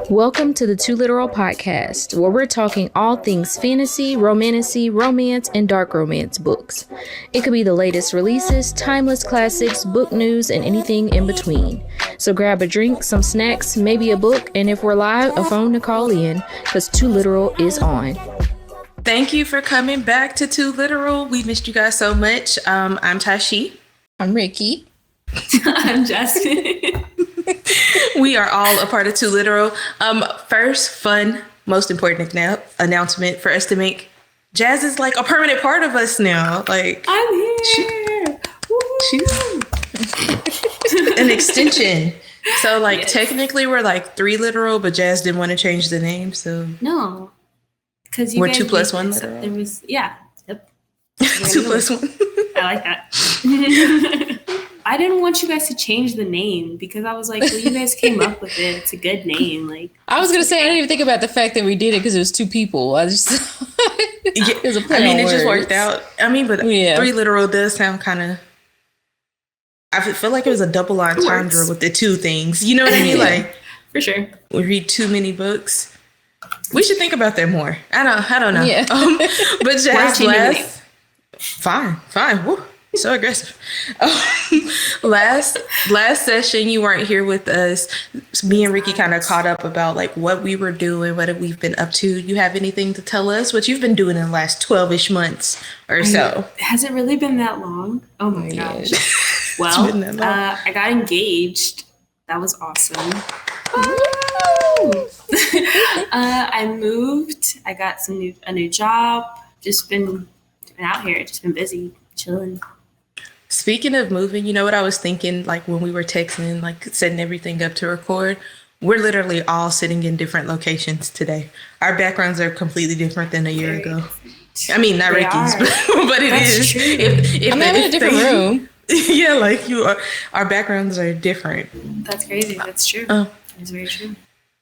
Welcome to the Two Literal Podcast, where we're talking all things fantasy, romantasy, romance, and dark romance books. It could be the latest releases, timeless classics, book news, and anything in between. So grab a drink, some snacks, maybe a book, and if we're live, a phone to call in, because Two Literal is on. Thank you for coming back to Two Literal. We missed you guys so much. I'm Tashee. I'm Ricki. I'm Jasmine. We are all a part of Two Literal. First, fun, most important announcement for us to make. Jazz is like a permanent part of us now. Like I'm here. She's an extension. So like technically we're like 3 literal, but Jazz didn't want to change the name. So no, because we're 2 plus 1 literal. There was yep. 2 plus 1. I like that. I didn't want you guys to change the name because I was like, well, you guys came up with it. It's a good name. Like I was gonna say, I didn't even think about the fact that we did it because it was 2 people. I just it just worked out. I mean, but 3 literal does sound kind of. I feel like it was a double entendre with the 2 things. You know what I mean? Like for sure, we read too many books. We should think about that more. I don't know. Yeah. But Jazz, fine. Woo. So aggressive. Last session, you weren't here with us. Me and Ricki kind of caught up about like what we were doing, what we've been up to. You have anything to tell us? What you've been doing in the last 12-ish months or so? Has it really been that long? Oh my gosh. Well, I got engaged. That was awesome. I moved. I got a new job. Just been out here. Just been busy, chilling. Speaking of moving, you know what I was thinking, like when we were texting, like setting everything up to record, we're literally all sitting in different locations today. Our backgrounds are completely different than a year ago. I mean, not Ricki's, but it is. True. I'm in a different room. Yeah, like you are. Our backgrounds are different. That's crazy. That's true. That's very true.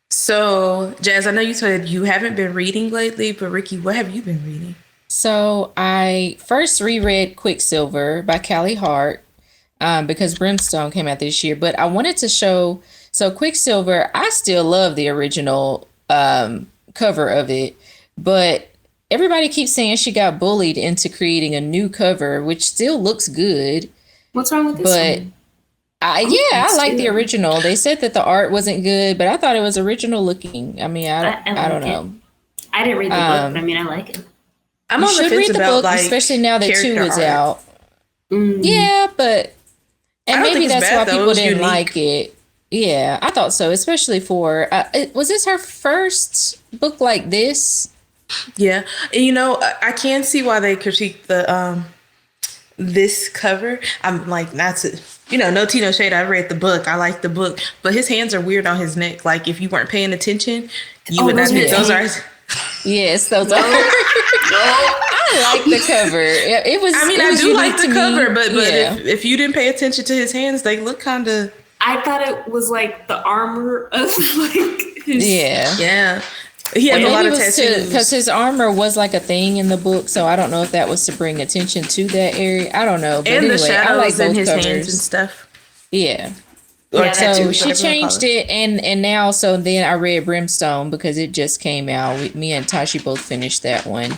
So, Jazz, I know you said you haven't been reading lately, but Ricki, what have you been reading? So I first reread Quicksilver by Callie Hart because Brimstone came out this year. But I wanted to show, so Quicksilver, I still love the original cover of it. But everybody keeps saying she got bullied into creating a new cover, which still looks good. What's wrong with this one? I like the original. They said that the art wasn't good, but I thought it was original looking. I mean, I don't know. I didn't read the book, but I mean, I like it. I'm on the fence read the about, book, like, especially now that 2 is out. Yeah, but maybe that's why people didn't like it. Yeah, I thought so, especially for was this her first book like this? Yeah, and you know, I can see why they critique the this cover. I'm like, not to, no tea, no shade. I read the book. I like the book, but his hands are weird on his neck. Like if you weren't paying attention, you would not. Those are. Yes, those are. I like the cover. It was. I mean, I do like the cover, but if you didn't pay attention to his hands, they look kind of. I thought it was like the armor of like his. Yeah. He had a lot of tattoos because his armor was like a thing in the book, so I don't know if that was to bring attention to that area. I don't know, but and anyway, the shadows I like in his covers. hands and stuff. Yeah. Or so tattoos, she changed it, and now then I read Brimstone because it just came out. Me and Tashee both finished that one,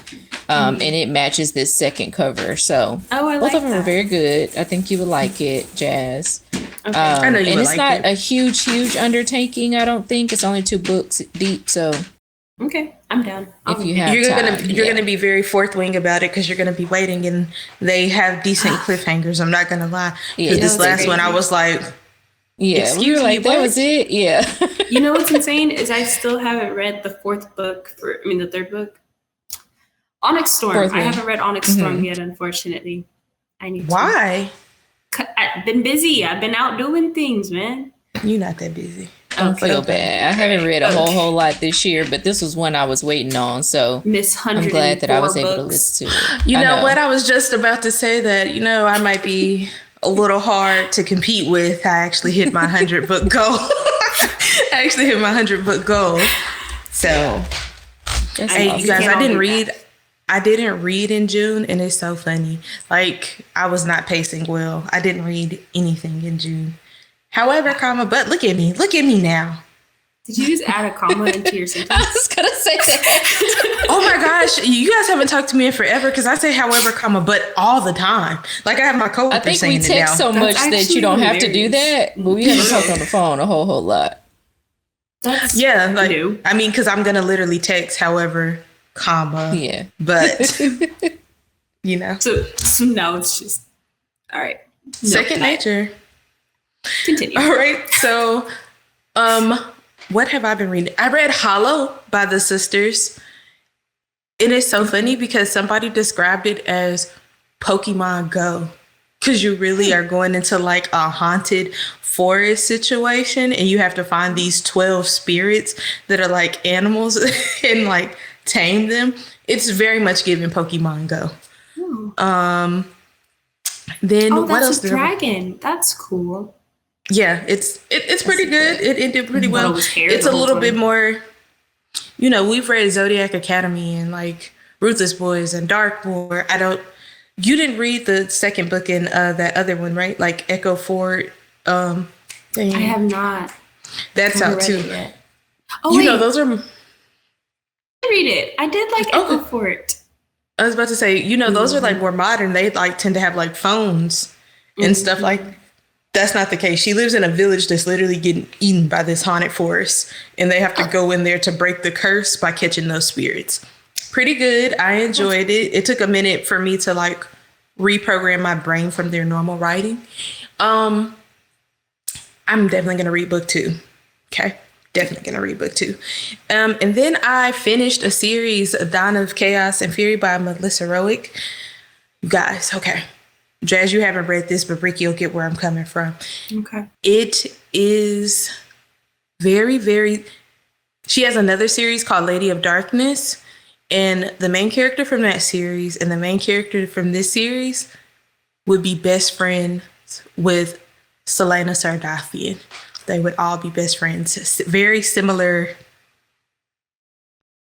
and it matches this second cover. So both of them are very good. I think you would like it, Jazz. Okay. I know you and would it's like not a huge undertaking. I don't think it's only 2 books deep. So okay, I'm down. If you have you're gonna be very fourth wing about it because you're gonna be waiting, and they have decent cliffhangers. I'm not gonna lie, because this last one I was like. Yeah, excuse we were like, me, that was it. Yeah. You know what's insane is I still haven't read the 4th book. The 3rd book, Onyx Storm. I haven't read Onyx Storm yet, unfortunately. I need. Why? I've been busy. I've been out doing things, man. You're not that busy. Don't feel bad. I haven't read a whole lot this year, but this was one I was waiting on. So I'm glad that I was able to listen to it. You know what? I was just about to say that. I might be a little hard to compete with. I actually hit my 100 book goal. So, hey, you guys, I didn't read in June, and it's so funny. Like, I was not pacing well. I didn't read anything in June. However, but look at me now. Did you just add a comma into your sentence? I was going to say that. Oh my gosh. You guys haven't talked to me in forever because I say however, comma, but all the time. Like I have my coworker I think saying we it now. text so much that you don't have to do that, but we haven't talked on the phone a whole lot. That's like new. I mean, because I'm going to literally text however, comma. Yeah. But, you know. So now it's just, all right. Second nature. Continue. All right. So, what have I been reading? I read Hollow by the sisters. It is so funny because somebody described it as Pokemon Go. Because you really are going into like a haunted forest situation and you have to find these 12 spirits that are like animals and like tame them. It's very much giving Pokemon Go. Then what else? That's a dragon. That's cool. Yeah, it's pretty good. It ended pretty well. It's a little bit more, you know, we've read Zodiac Academy and like Ruthless Boys and Darkmoor. You didn't read the second book in that other one, right? Like Echo Fort. I have not. That's out too. Oh, wait. Those are. I read it. I did like Echo Fort. I was about to say, those are like more modern. They like tend to have like phones and stuff like. That's not the case. She lives in a village that's literally getting eaten by this haunted forest, and they have to go in there to break the curse by catching those spirits. Pretty good. I enjoyed it. It took a minute for me to like reprogram my brain from their normal writing. I'm definitely going to read book 2. Okay. Definitely going to read book 2. And then I finished a series, Dawn of Chaos and Fury by Melissa Rowick. You guys, okay. Jazz, you haven't read this, but Ricki will get where I'm coming from. Okay. It is very, very... She has another series called Lady of Darkness. And the main character from that series and the main character from this series would be best friends with Selena Sardathian. They would all be best friends. Very similar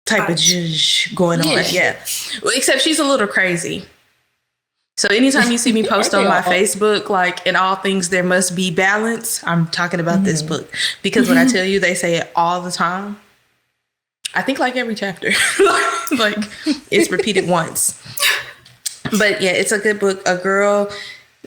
type of zhuzh going on. Yeah. Well, except she's a little crazy. So anytime you see me post on my Facebook, like in all things, there must be balance. I'm talking about this book because when I tell you, they say it all the time. I think like every chapter, like it's repeated once. But yeah, it's a good book. A girl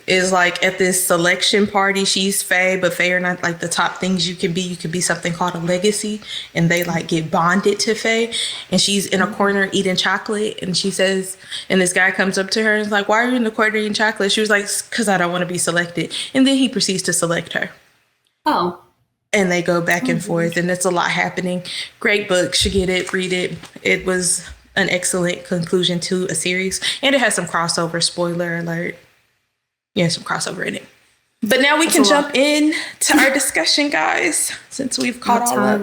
is like at this selection party. She's Fae, but Fae are not like the top things you can be. You could be something called a legacy, and they like get bonded to Fae. And she's in a corner eating chocolate, and she says, and this guy comes up to her and is like, "Why are you in the corner eating chocolate?" She was like, "Because I don't want to be selected." And then he proceeds to select her. Oh. And they go back and forth, and it's a lot happening. Great book. Should get it, read it. It was an excellent conclusion to a series, and it has some crossover. Spoiler alert. Yeah, some crossover in it. But now we can jump in to our discussion, guys, since we've caught all up.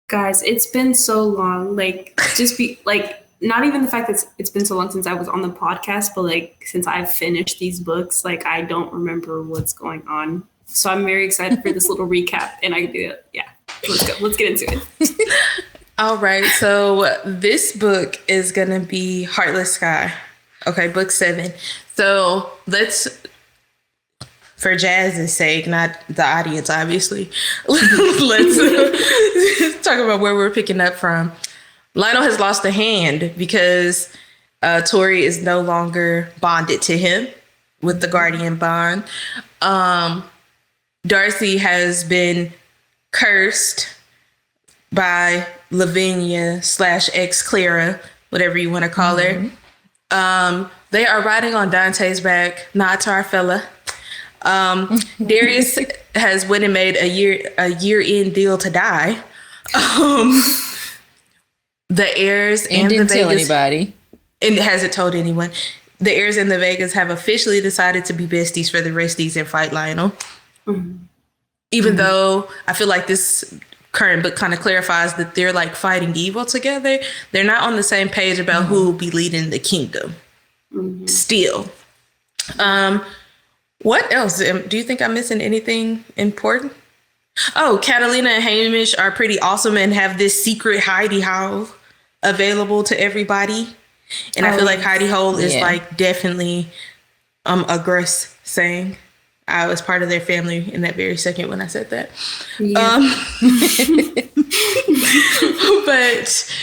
Guys, it's been so long. Like, just be like, not even the fact that it's been so long since I was on the podcast, but like since I've finished these books, like I don't remember what's going on. So I'm very excited for this little recap, and I can do it. Yeah, let's go. Let's get into it. All right. So this book is going to be Heartless Sky. Okay, book 7. So let's, for Jazz's sake, not the audience, obviously, let's talk about where we're picking up from. Lionel has lost a hand because Tori is no longer bonded to him with the guardian bond. Darcy has been cursed by Lavinia / ex Clara, whatever you want to call her. They are riding on Dante's back, not to our fella. Darius has went and made a year-end deal to die. The heirs and didn't the tell Vegas, anybody. and hasn't told anyone. The heirs and the Vegas have officially decided to be besties for the resties and fight Lionel. Even though I feel like this current book kind of clarifies that they're like fighting evil together, they're not on the same page about who will be leading the kingdom. Still. What else? Do you think I'm missing anything important? Oh, Catalina and Hamish are pretty awesome and have this secret hidey hole available to everybody. And I feel like hidey hole is like definitely a Gruss saying. I was part of their family in that very second when I said that. Yeah. But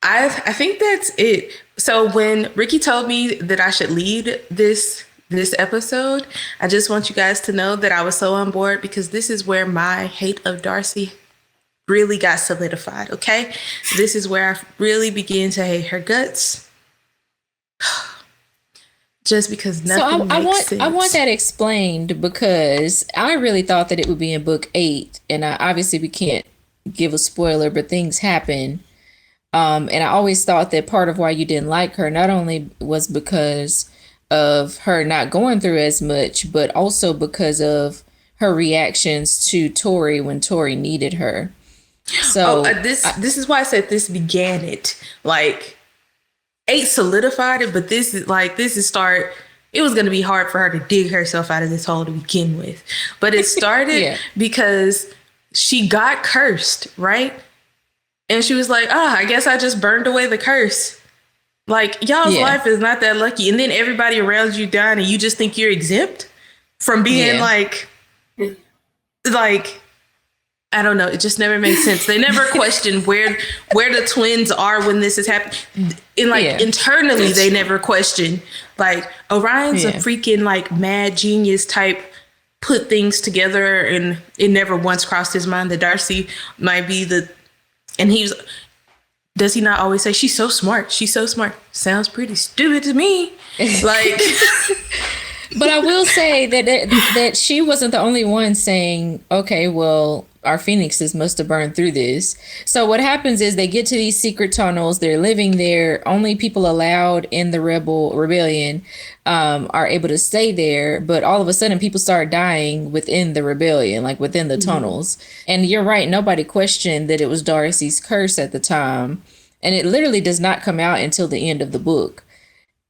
I think that's it. So when Ricki told me that I should lead this episode, I just want you guys to know that I was so on board, because this is where my hate of Darcy really got solidified. Okay, this is where I really began to hate her guts. Just because nothing makes sense. I want that explained, because I really thought that it would be in book 8, and obviously we can't give a spoiler, but things happen. And I always thought that part of why you didn't like her not only was because of her not going through as much, but also because of her reactions to Tori when Tori needed her. So this is why I said this began it. Like, 8 solidified it, but this is start. It was going to be hard for her to dig herself out of this hole to begin with. But it started because she got cursed, right? And she was like, I guess I just burned away the curse. Like, y'all's life is not that lucky. And then everybody around you dying and you just think you're exempt from being like, I don't know. It just never made sense. They never questioned where the twins are when this is happening. And internally, they never questioned. Like, Orion's a freaking like mad genius type, put things together, and it never once crossed his mind that Darcy might be and does he not always say, she's so smart? She's so smart. Sounds pretty stupid to me. Like, but I will say that she wasn't the only one saying, okay, well, our phoenixes must have burned through this. So what happens is they get to these secret tunnels. They're living there. Only people allowed in the rebellion are able to stay there. But all of a sudden, people start dying within the rebellion, like within the tunnels. And you're right. Nobody questioned that it was Darcy's curse at the time. And it literally does not come out until the end of the book.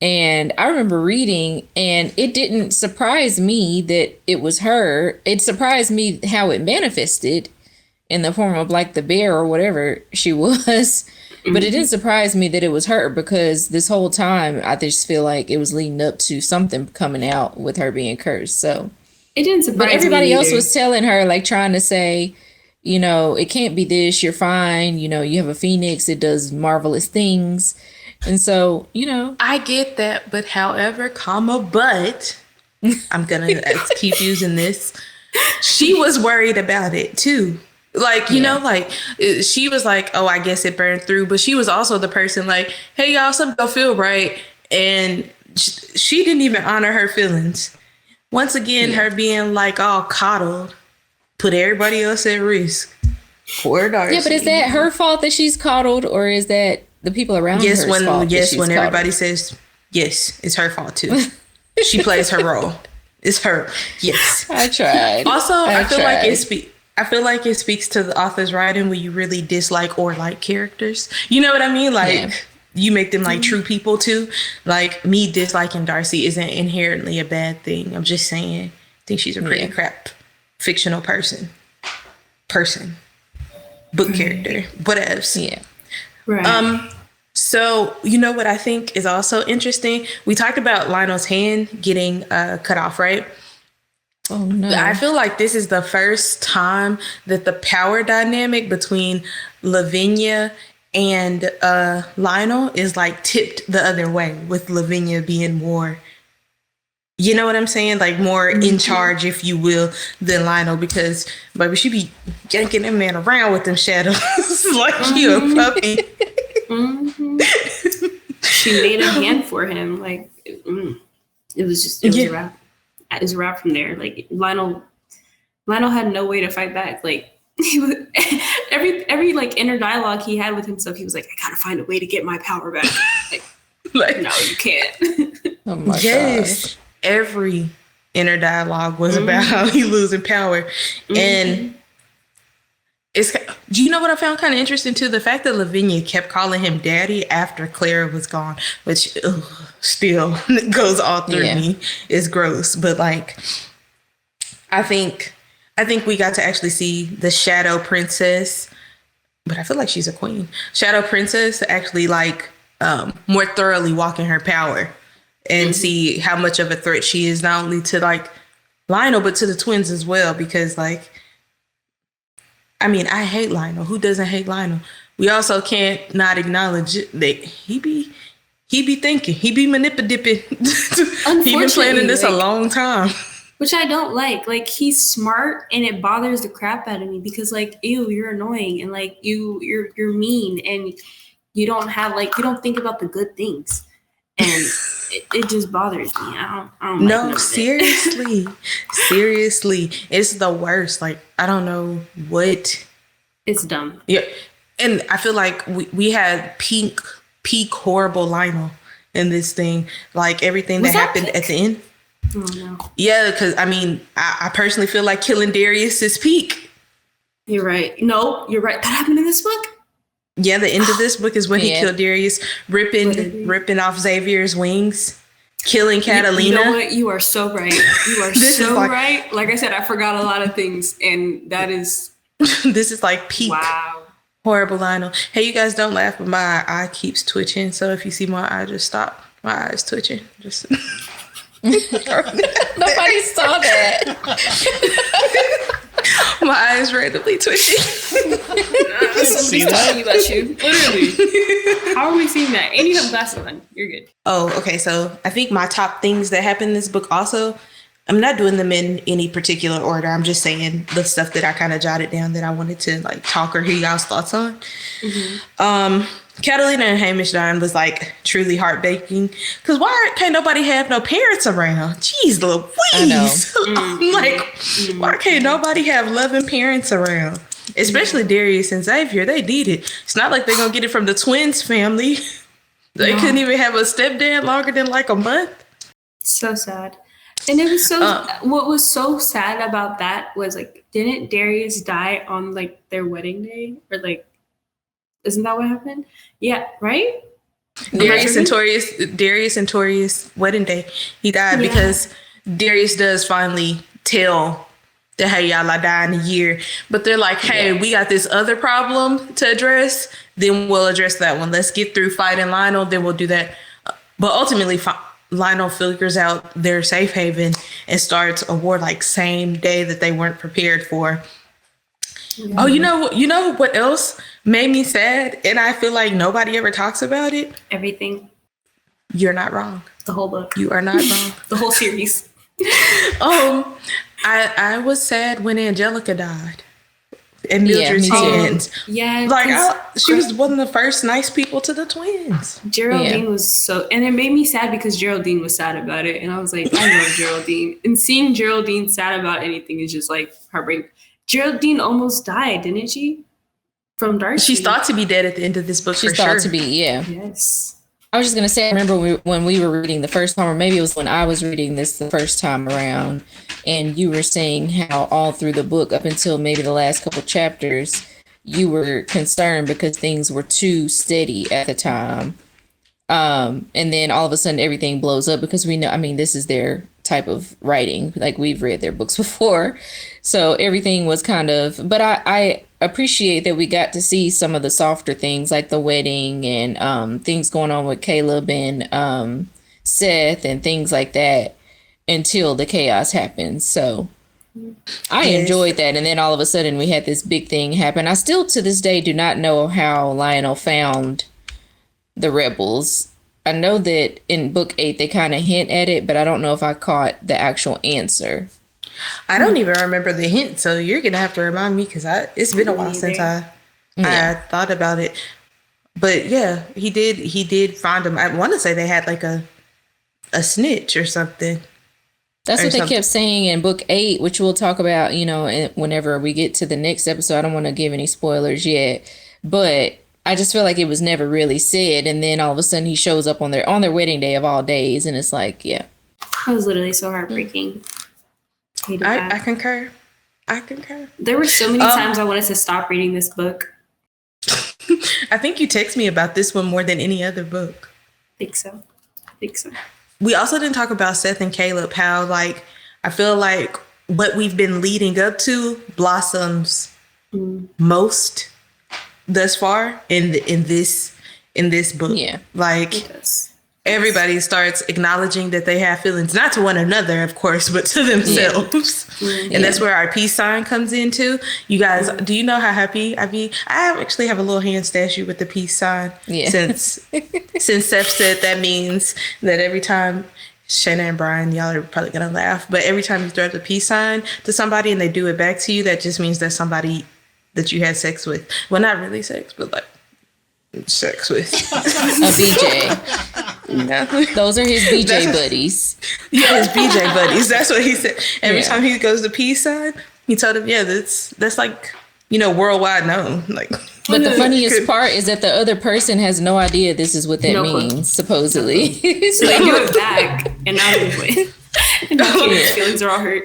And I remember reading, and it didn't surprise me that it was her. It surprised me how it manifested in the form of like the bear or whatever she was. But it didn't surprise me that it was her, because this whole time I just feel like it was leading up to something coming out with her being cursed. So it didn't surprise me. But everybody else was telling her, like, trying to say, you know, it can't be this. You're fine. You know, you have a phoenix. It does marvelous things. And so, you know, I get that, but however, but I'm going to keep using this. She was worried about it too. Like, you know, like she was like, oh, I guess it burned through. But she was also the person like, hey, y'all, something don't feel right. And she didn't even honor her feelings. Once again, her being like all coddled put everybody else at risk. Poor Darcy. Yeah, but is that her fault that she's coddled, or is that the people around her fault? Yes, when everybody says yes, it's her fault too. She plays her role. It's her. Yes. I tried. Also, I feel like it speaks to the author's writing when you really dislike or like characters. You know what I mean? Like you make them like true people too. Like me disliking Darcy isn't inherently a bad thing. I'm just saying, I think she's a pretty crap fictional person, book character, whatevs. Yeah. Right. So, you know what I think is also interesting? We talked about Lionel's hand getting cut off, right? Oh, no. I feel like this is the first time that the power dynamic between Lavinia and Lionel is like tipped the other way, with Lavinia being more, you know what I'm saying? Like more in charge, if you will, than Lionel, because baby, she be yanking that man around with them shadows like you a puppy. She made a hand for him. Like it was a wrap. It was a wrap from there. Like Lionel had no way to fight back. Like he was every like inner dialogue he had with himself, he was like, I gotta find a way to get my power back. Like no, you can't. Oh my gosh. Every inner dialogue was about how he losing power. And do you know what I found kind of interesting too? The fact that Lavinia kept calling him daddy after Clara was gone, which still goes all through me. It's gross. But like, I think we got to actually see the Shadow Princess, but I feel like she's a queen. Shadow Princess actually like more thoroughly walk in her power and see how much of a threat she is, not only to like Lionel, but to the twins as well, because like, I mean, I hate Lionel. Who doesn't hate Lionel? We also can't not acknowledge that he be thinking, he be manipulating. He been planning this a long time. Which I don't like. Like, he's smart, and it bothers the crap out of me because, like, ew, you're annoying, and like you're mean, and you don't think about the good things, and it just bothers me. I don't. No, like seriously, it's the worst. Like, I don't know what. It's dumb. Yeah, and I feel like we had peak horrible Lionel in this thing. Like, everything that happened at the end. Oh, no. Yeah, because I mean, I personally feel like killing Darius is peak. You're right. No, you're right. That happened in this book? Yeah, the end of this book is when he killed Darius, ripping off Xavier's wings, killing Catalina. You know what? You are so right. You are so right. Like I said, I forgot a lot of things, and that is... This is like peak. Wow. Horrible Lionel. Hey, you guys don't laugh, but my eye keeps twitching. So if you see my eye, just stop. My eye is twitching. Just... Nobody saw that. My eyes randomly twitching. Somebody's talking about you. Literally. How are we seeing that? And you have glasses on. You're good. Oh, okay. So I think my top things that happened in this book also, I'm not doing them in any particular order. I'm just saying the stuff that I kind of jotted down that I wanted to like talk or hear y'all's thoughts on. Mm-hmm. Catalina and Hamish dying was like truly heartbreaking. Because why can't nobody have no parents around? Jeez Louise. I'm why can't nobody have loving parents around? Especially Darius and Xavier. They need it. It's not like they're going to get it from the twins family. They couldn't even have a stepdad longer than like a month. So sad. And it was so, what was so sad about that was like, didn't Darius die on like their wedding day? Or like, isn't that what happened? Yeah, right? Darius and Torius wedding day. He died because Darius does finally tell that, hey, y'all, I die in a year. But they're like, hey, we got this other problem to address. Then we'll address that one. Let's get through fighting Lionel. Then we'll do that. But ultimately, Lionel figures out their safe haven and starts a war like same day that they weren't prepared for. Oh, you know what else made me sad? And I feel like nobody ever talks about it. Everything. You're not wrong. The whole book. You are not wrong. The whole series. I was sad when Angelica died. And Mildred's twins. Yeah. Like, she was one of the first nice people to the twins. Geraldine was so... And it made me sad because Geraldine was sad about it. And I was like, I love Geraldine. And seeing Geraldine sad about anything is just like heartbreaking. Geraldine almost died, didn't she? From Darcy. She's thought to be dead at the end of this book. She's thought to be, yeah. Yes. I was just going to say, I remember when we were reading the first time, or maybe it was when I was reading this the first time around, and you were saying how all through the book, up until maybe the last couple chapters, you were concerned because things were too steady at the time. And then all of a sudden everything blows up because we know, I mean, this is their type of writing. Like, we've read their books before. So everything was kind of, but I appreciate that we got to see some of the softer things like the wedding and things going on with Caleb and Seth and things like that until the chaos happens. So I enjoyed that. And then all of a sudden we had this big thing happen. I still to this day do not know how Lionel found the rebels. I know that in book 8 they kind of hint at it, but I don't know if I caught the actual answer. I don't even remember the hint, so you're gonna have to remind me because it's been a while since I thought about it. But yeah, he did find him. I want to say they had like a snitch or something. That's what they kept saying in book 8, which we'll talk about, whenever we get to the next episode. I don't want to give any spoilers yet, but I just feel like it was never really said. And then all of a sudden he shows up on their wedding day of all days. And it's like, yeah. That was literally so heartbreaking. I concur. There were so many times I wanted to stop reading this book. I think you text me about this one more than any other book. I think so. We also didn't talk about Seth and Caleb, how like I feel like what we've been leading up to blossoms most thus far in this book. Yeah. Like everybody starts acknowledging that they have feelings, not to one another, of course, but to themselves. Yeah. And that's where our peace sign comes into. You guys, do you know how happy I be? I actually have a little hand statue with the peace sign. Yeah. Since Seth said that means that every time, Shayna and Brian, y'all are probably going to laugh, but every time you throw up the peace sign to somebody and they do it back to you, that just means that's somebody that you had sex with. Well, not really sex, but like sex with. A BJ. No. Those are his BJ buddies. Yeah, his BJ buddies. That's what he said. Every time he goes to peace sign, he told him, yeah, that's like, worldwide known. Like, but the funniest part is that the other person has no idea this is what that means, supposedly. So they do it back, and now they win. And now his feelings are all hurt.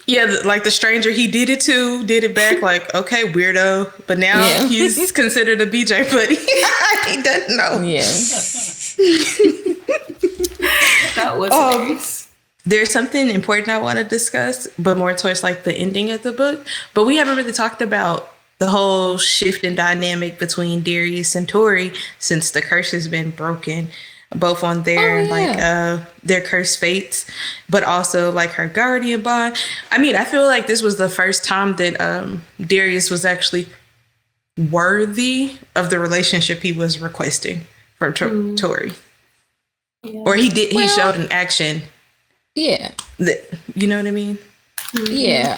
Yeah, like the stranger he did it to, did it back, like, okay, weirdo. But now he's considered a BJ buddy. He doesn't know. Yeah. That was hilarious. There's something important I want to discuss, but more towards like the ending of the book. But we haven't really talked about the whole shift in dynamic between Darius and Tori since the curse has been broken, both on their their cursed fates, but also like her guardian bond. I mean, I feel like this was the first time that Darius was actually worthy of the relationship he was requesting from Tori. Yeah. Or he showed an action. Yeah. You know what I mean? Yeah.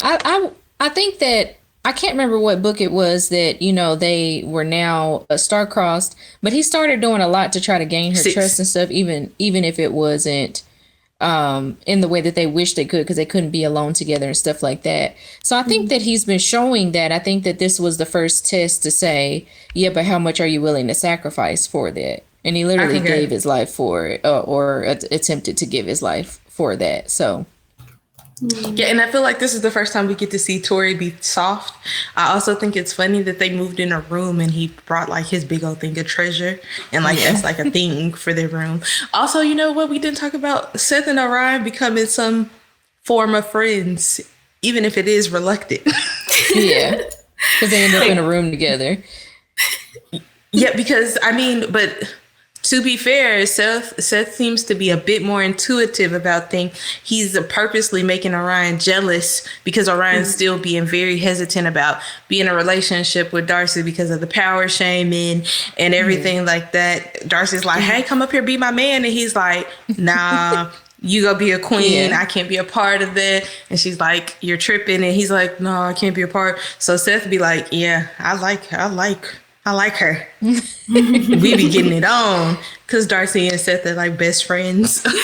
I think that I can't remember what book it was that, they were now star-crossed, but he started doing a lot to try to gain her trust and stuff, even if it wasn't in the way that they wished they could, because they couldn't be alone together and stuff like that. So I think that he's been showing that. I think that this was the first test to say, yeah, but how much are you willing to sacrifice for that? And he literally gave his life for it, or attempted to give his life for that. So. Yeah, and I feel like this is the first time we get to see Tori be soft. I also think it's funny that they moved in a room and he brought like his big old thing of treasure, and like that's like a thing for their room. Also, you know what we didn't talk about? Seth and Orion becoming some form of friends, even if it is reluctant. Yeah, because they end up in a room together. Yeah, because but to be fair, Seth seems to be a bit more intuitive about things. He's purposely making Orion jealous because Orion's still being very hesitant about being in a relationship with Darcy because of the power shaming and everything like that. Darcy's like, hey, come up here, be my man. And he's like, nah, you go be a queen. I can't be a part of that. And she's like, you're tripping. And he's like, no, I can't be a part. So Seth be like, yeah, I like her. We be getting it on because Darcy and Seth are like best friends, and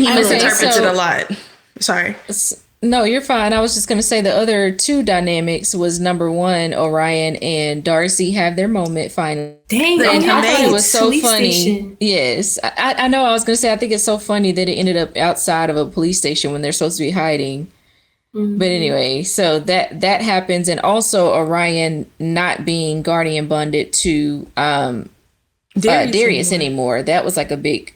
he misinterprets it a lot. Sorry. No, you're fine. I was just going to say the other two dynamics was number one, Orion and Darcy have their moment finally. Dang, and I thought it was so funny. Station. Yes. I know I was going to say, I think it's so funny that it ended up outside of a police station when they're supposed to be hiding. But anyway, so that happens, and also Orion not being guardian bonded to Darius anymore. That was like a big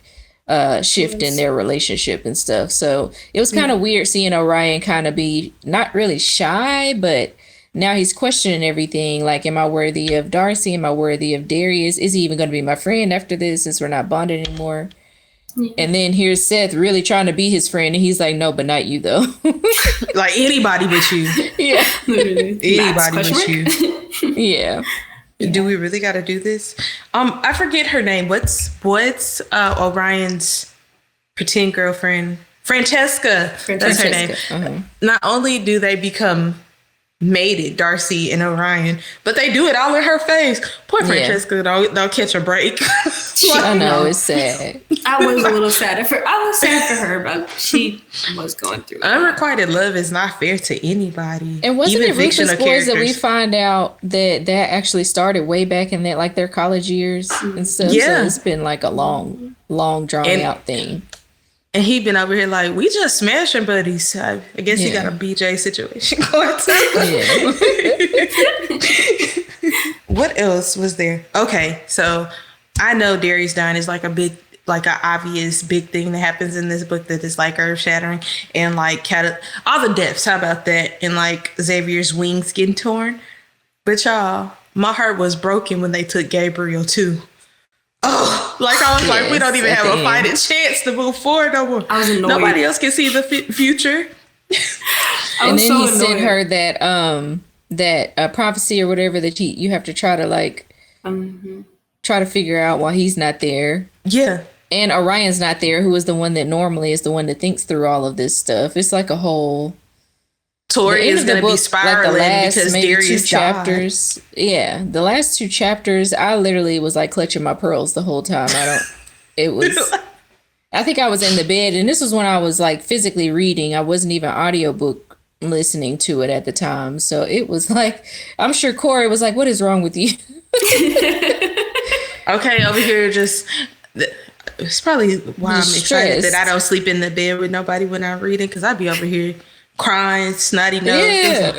shift in their relationship and stuff. So it was kind of weird seeing Orion kind of be not really shy, but now he's questioning everything. Like, am I worthy of Darcy? Am I worthy of Darius? Is he even going to be my friend after this since we're not bonded anymore? And then here's Seth really trying to be his friend, and he's like, no, but not you though. Like anybody but you. Yeah. Anybody but you. Yeah. Do we really got to do this? I forget her name. What's Orion's pretend girlfriend? Francesca. That's her name. Uh-huh. Not only do they become mated, Darcy and Orion, but they do it all in her face. Poor Francesca, don't catch a break. I know, it's sad. I was a little sad for her, but she was going through it. Unrequited love is not fair to anybody. And wasn't it Ruthless Boys that we find out that actually started way back in their college years and stuff? Yeah. So it's been like a long drawn out thing. And he been over here like, we just smashing buddies. I guess he got a BJ situation going too. What else was there? Okay, so I know Darius dying is like an obvious big thing that happens in this book that is like earth shattering, and like all the deaths. How about that? And like Xavier's wings getting torn. But y'all, my heart was broken when they took Gabriel too. Oh. Like I was like, we Yes, don't even at have the a end. fighting chance to move forward no more. I was annoyed. Nobody else can see the future. And then he annoyed. sent her that prophecy or whatever that you have to try to like try to figure out while he's not there. Yeah. And Orion's not there, who is the one that normally is the one that thinks through all of this stuff. It's like a whole. Tori is going to be spiraling because Darius chapters. Yeah, the last 2 chapters, I literally was like clutching my pearls the whole time. It was. I think I was in the bed, and this was when I was like physically reading. I wasn't even audiobook listening to it at the time, so it was like, I'm sure Corey was like, "What is wrong with you?" Okay, over here, just. It's probably why I'm excited that I don't sleep in the bed with nobody when I'm reading, because I'd be over here crying, snotty nose. Yeah.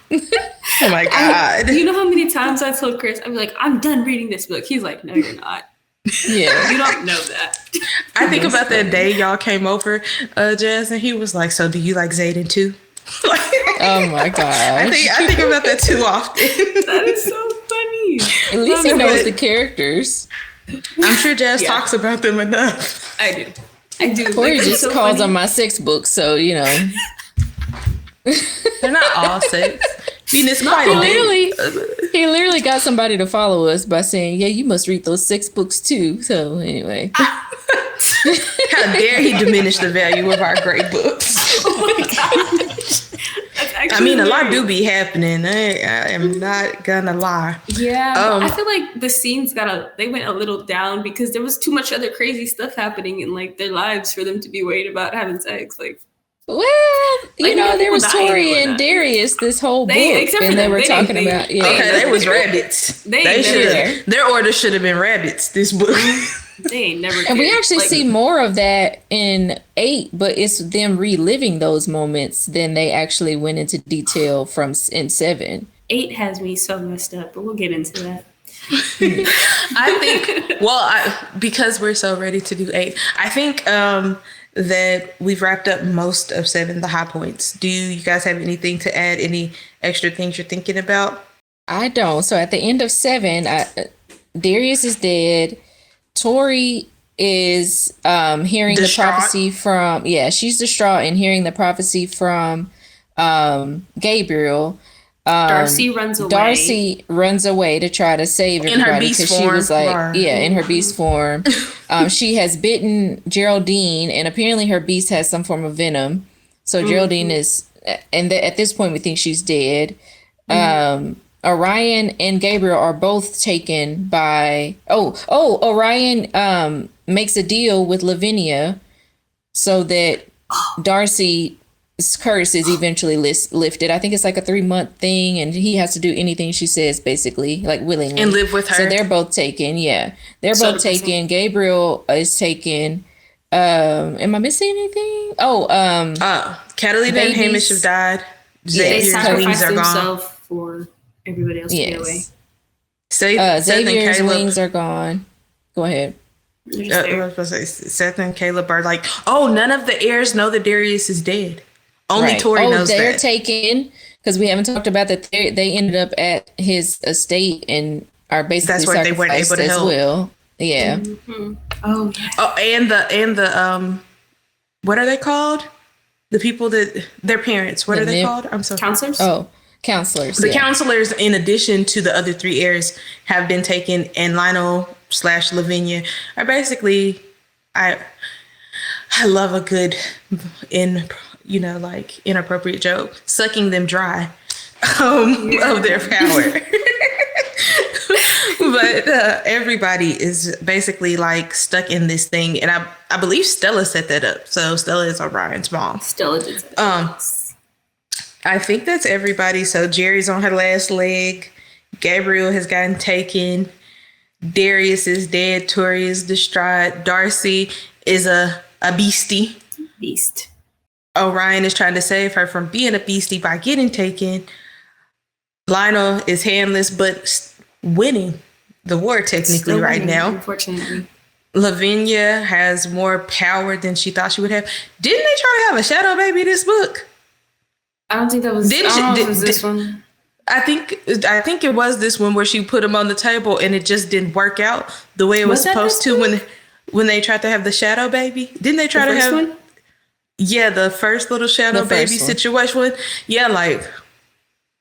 Oh my God. You know how many times I told Chris, I'd be like, I'm done reading this book. He's like, no, you're not. Yeah. You don't know that. I think about that day y'all came over, Jazz, and he was like, so do you like Zayden too? Oh my God. I think about that too often. That is so funny. At least he knows the characters. I'm sure Jazz talks about them enough. I do. Corey Like, just so calls funny. on my sex books, so you know. They're not all sex. I mean, it's quite He literally got somebody to follow us by saying, "Yeah, you must read those 6 books too." So anyway, how dare he diminish the value of our great books? Oh my gosh. I mean, a lot do be happening. I am not gonna lie. Yeah, but I feel like the scenes they went a little down because there was too much other crazy stuff happening in like their lives for them to be worried about having sex. Like, well, you know, there was Tori and Darius this whole book, and they were talking about okay, they was rabbits. Their order should have been rabbits. This book. They ain't never. And we actually see more of that in 8, but it's them reliving those moments than they actually went into detail in 7. 8 has me so messed up, but we'll get into that. I think, because we're so ready to do 8, I think that we've wrapped up most of 7, the high points. Do you guys have anything to add? Any extra things you're thinking about? I don't. So at the end of 7, Darius is dead. Tori is hearing the prophecy from, she's distraught and hearing the prophecy from Gabriel. Darcy runs away to try to save everybody because she was like, in her beast form. She has bitten Geraldine, and apparently her beast has some form of venom. So Geraldine is, and at this point we think she's dead. Orion and Gabriel are both taken by Orion makes a deal with Lavinia so that Darcy's curse is eventually lifted. I think it's like a 3-month thing, and he has to do anything she says, basically, like willingly, and live with her. So they're both taken. Yeah, they're both taken. Gabriel is taken. Am I missing anything? Catalina and Hamish have died. They sacrificed themselves for everybody else to get away. Xavier's wings are gone. Go ahead. I was supposed to say, Seth and Caleb are like, none of the heirs know that Darius is dead. Only Tori knows that. They're taken because we haven't talked about that. They ended up at his estate and are basically that's where they weren't able to help. Well. Yeah. Mm-hmm. Oh, yeah. And the what are they called? The people that their parents. What are they called? I'm sorry. Counselors. Oh. Counselors. The counselors, in addition to the other 3 heirs, have been taken, and Lionel/Lavinia are basically. I love a good, inappropriate joke, sucking them dry of their power. But everybody is basically like stuck in this thing, and I believe Stella set that up. So Stella is Orion's mom. Stella did set it up. I think that's everybody. So Jerry's on her last leg. Gabriel has gotten taken. Darius is dead. Tori is distraught. Darcy is a beastie. Beast. Orion is trying to save her from being a beastie by getting taken. Lionel is handless, but winning the war technically right now. Unfortunately. Lavinia has more power than she thought she would have. Didn't they try to have a shadow baby this book? I don't think that was. It was this one. I think it was this one where she put them on the table and it just didn't work out the way it was supposed to when they tried to have the shadow baby. Didn't they try to have one? Yeah, the first little shadow baby situation. Yeah, like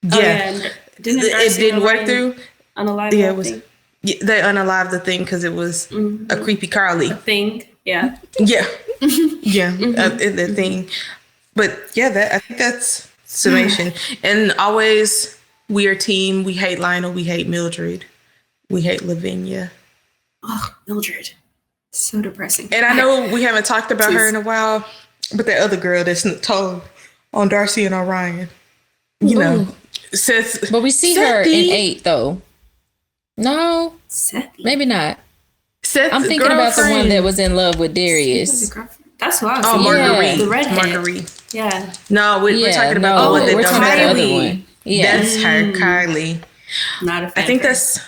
it didn't work through. Unalive the thing. Yeah, they unalived the thing because it was a creepy Carly. A thing. Yeah. Yeah. Yeah. The thing. But yeah, I think that's summation. And always, we are team. We hate Lionel. We hate Mildred. We hate Lavinia. Oh, Mildred. So depressing. And I know we haven't talked about her in a while, but that other girl that's told on Darcy and Orion, you know, Seth. But we see her in 8, though. No, Sethy. Maybe not. Seth's I'm thinking about the one that was in love with Darius. That's who I was thinking. Marguerite. Yeah. The redhead. Marguerite. Yeah. No, we're talking about the one that we're talking about the other one. Yeah. That's her, Kylie. Not a fan. I think that's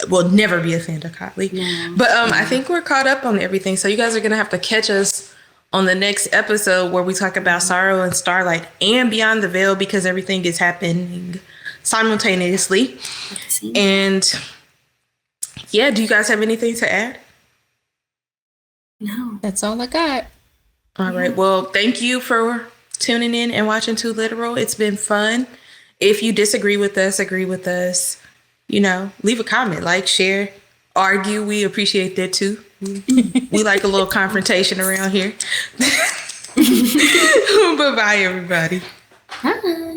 will never be a fan of Kylie. No. But I think we're caught up on everything. So you guys are going to have to catch us on the next episode where we talk about Sorrow and Starlight and Beyond the Veil, because everything is happening simultaneously. And yeah, do you guys have anything to add? No. That's all I got. All right. Well, thank you for tuning in and watching Too Literal. It's been fun. If you disagree with us, agree with us, leave a comment, like, share, argue. We appreciate that too. We like a little confrontation around here. Bye-bye, everybody. Bye.